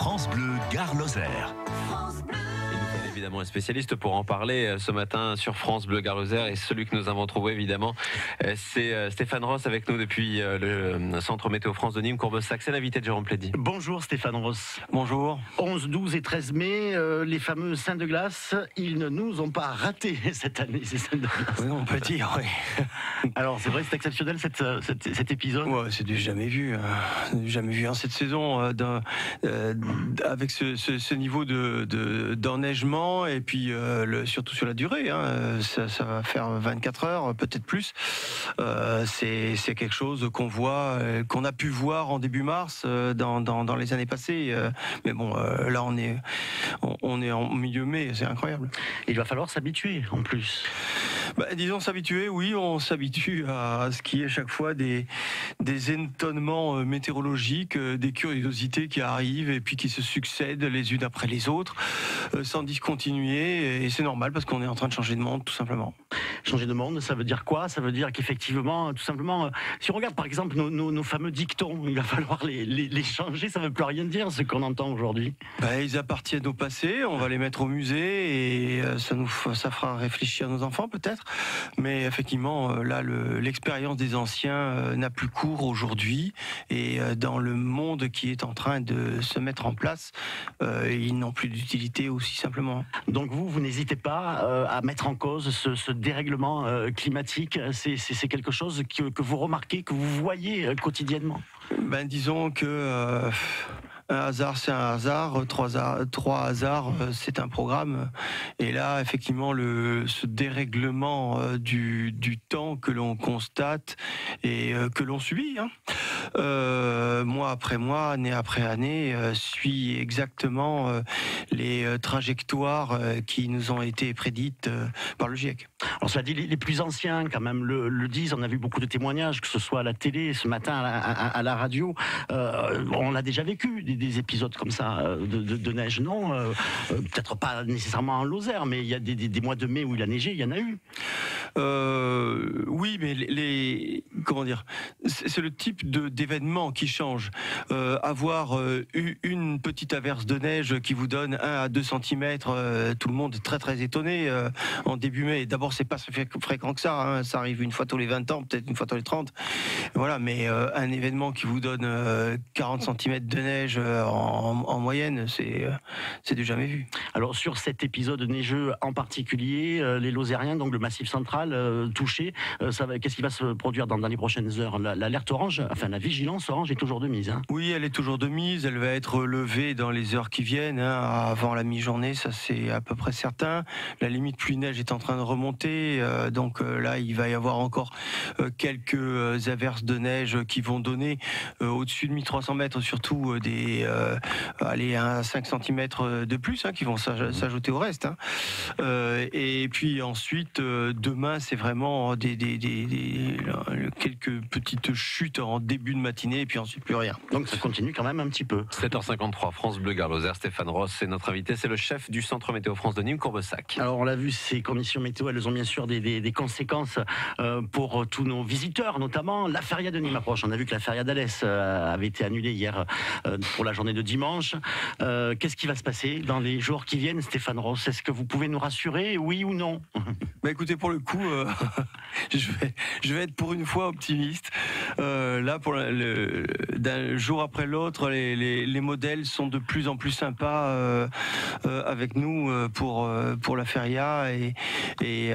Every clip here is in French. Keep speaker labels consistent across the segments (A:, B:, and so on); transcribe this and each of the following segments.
A: France Bleu Gare Lozère.
B: Évidemment un spécialiste pour en parler ce matin sur France Bleu Gare Lozère, et celui que nous avons trouvé évidemment c'est Stéphane Ross avec nous depuis le centre Météo France de Nîmes Courbesac. C'est l'invité de Jérôme Plédy.
C: Bonjour Stéphane Ross.
D: Bonjour.
C: 11, 12 et 13 mai, les fameux Saints de glace, ils ne nous ont pas raté cette année, ces Saints de glace.
D: Oui, on peut dire, oui.
C: Alors c'est vrai, c'est exceptionnel cet épisode.
D: Ouais, c'est du jamais vu, jamais vu cette saison avec ce niveau d'enneigement, et puis surtout sur la durée, ça va faire 24 heures, peut-être plus. C'est quelque chose qu'on voit, qu'on a pu voir en début mars dans les années passées. Mais bon, là on est en milieu mai, c'est incroyable.
C: Il va falloir s'habituer en plus.
D: Disons s'habituer, oui, on s'habitue à ce qui est chaque fois des étonnements météorologiques, des curiosités qui arrivent et puis qui se succèdent les unes après les autres, sans discontinuer, et c'est normal parce qu'on est en train de changer de monde, tout simplement.
C: Changer de monde, ça veut dire quoi? Ça veut dire qu'effectivement, tout simplement, si on regarde par exemple nos fameux dictons, il va falloir les changer, ça ne veut plus rien dire ce qu'on entend aujourd'hui.
D: Ils appartiennent au passé, on va les mettre au musée, et ça fera réfléchir nos enfants peut-être, mais effectivement là l'expérience des anciens n'a plus cours aujourd'hui, et dans le monde qui est en train de se mettre en place, ils n'ont plus d'utilité aussi simplement.
C: Donc vous n'hésitez pas à mettre en cause ce dérèglement climatique, c'est quelque chose que vous remarquez, que vous voyez quotidiennement?
D: Disons que un hasard, c'est un hasard. Trois hasards, c'est un programme. Et là, effectivement, ce dérèglement du temps que l'on constate et que l'on subit, mois après mois, année après année, suit exactement les trajectoires qui nous ont été prédites par le GIEC.
C: Alors cela dit, les plus anciens quand même le disent, on a vu beaucoup de témoignages, que ce soit à la télé, ce matin à la radio, on l'a déjà vécu, des épisodes comme ça de neige, non peut-être pas nécessairement en Lozère, mais il y a des mois de mai où il a neigé, il y en a eu.
D: Oui, mais comment dire, c'est le type d'événement qui change. Avoir une petite averse de neige qui vous donne 1 à 2 cm, tout le monde est très très étonné en début mai. D'abord, c'est pas si fréquent que ça, ça arrive une fois tous les 20 ans, peut-être une fois tous les 30. Voilà, mais un événement qui vous donne 40 cm de neige en moyenne, c'est du jamais vu.
C: Alors sur cet épisode neigeux en particulier, les Lozériens, donc le Massif central touché, qu'est-ce qui va se produire dans les prochaines heures? L'alerte orange, enfin la vigilance orange est toujours de mise.
D: Oui, elle est toujours de mise, elle va être levée dans les heures qui viennent, avant la mi-journée, ça c'est à peu près certain. La limite pluie-neige est en train de remonter, donc là il va y avoir encore quelques averses de neige qui vont donner au-dessus de 1300 mètres, surtout à 5 cm de plus, qui vont s'ajouter au reste. Et puis ensuite, demain, c'est vraiment quelques petites chutes en début de matinée, et puis ensuite plus rien.
C: Donc ça continue quand même un petit peu.
B: 7h53, France Bleu Gare Lozère. Stéphane Ross, c'est notre invité, c'est le chef du centre Météo France de Nîmes Courbesac.
C: Alors on l'a vu, ces conditions météo, elles ont bien sûr des conséquences pour tous nos visiteurs, notamment la feria de Nîmes approche. On a vu que la feria d'Alès avait été annulée hier pour la journée de dimanche. Qu'est-ce qui va se passer dans les jours qui viennent, Stéphane Ross? Est-ce que vous pouvez nous rassurer, oui ou non?
D: Écoutez, pour le coup, je vais être pour une fois optimiste. Là, d'un jour après l'autre, les modèles sont de plus en plus sympas avec nous pour la feria, et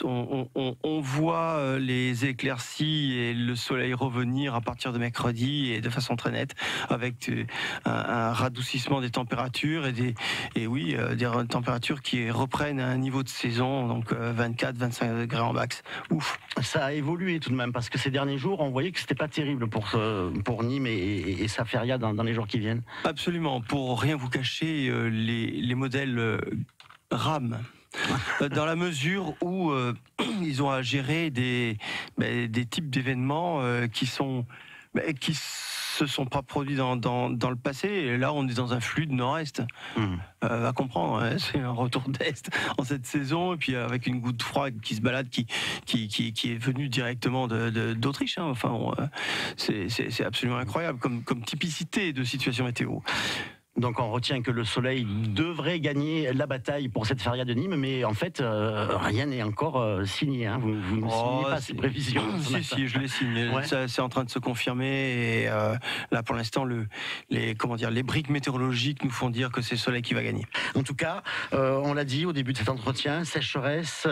D: on voit les éclaircies et le soleil revenir à partir de mercredi, et de façon très nette, avec un radoucissement des températures et des températures qui reprennent à un niveau de saison, donc 24-25 degrés en max. Ouf.
C: Ça a évolué tout de même, parce que ces derniers jours, on voyait que c'était pas terrible pour Nîmes et sa feria dans les jours qui viennent.
D: Absolument. Pour rien vous cacher, les modèles rament. Dans la mesure où ils ont à gérer des types d'événements qui se sont pas produits dans le passé. Et là, on est dans un flux de nord-est. À comprendre, hein, c'est un retour d'est en cette saison, et puis avec une goutte froide qui se balade, qui est venue directement d'Autriche. Hein. Enfin, c'est absolument incroyable comme typicité de situation météo.
C: Donc on retient que le soleil devrait gagner la bataille pour cette feria de Nîmes, mais en fait rien n'est encore signé. Hein. Vous ne signez pas ces prévisions.
D: Si, je les signe.
C: Ouais.
D: Ça, c'est en train de se confirmer. Et là, pour l'instant, les briques météorologiques nous font dire que c'est le soleil qui va gagner.
C: En tout cas, on l'a dit au début de cet entretien, sécheresse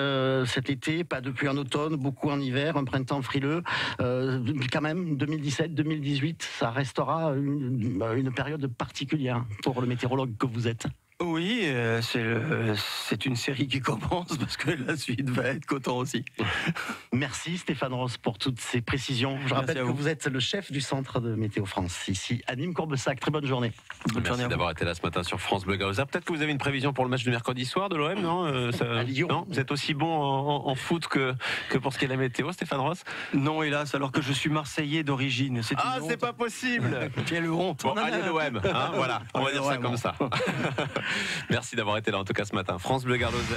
C: cet été, pas de pluie en automne, beaucoup en hiver, un printemps frileux. Quand même, 2017-2018, ça restera une période particulière pour le météorologue que vous êtes.
D: Oui, c'est une série qui commence parce que la suite va être coton aussi.
C: Merci Stéphane Ross pour toutes ces précisions. Je rappelle que vous êtes le chef du centre de Météo France, ici à Nîmes-Corbessac. Très bonne journée.
B: Merci d'avoir été là ce matin sur France Bleu Garloser. Peut-être que vous avez une prévision pour le match de mercredi soir de l'OM, non,
C: à Lyon.
B: Non, vous êtes aussi bon en foot que pour ce qui est la météo, Stéphane Ross?
D: Non, hélas, alors que je suis Marseillais d'origine. C'est
B: pas possible.
D: Quelle honte.
B: Bon, allez l'OM, hein, voilà, on va dire ça comme ça. Merci d'avoir été là en tout cas ce matin. France Bleu Garloser.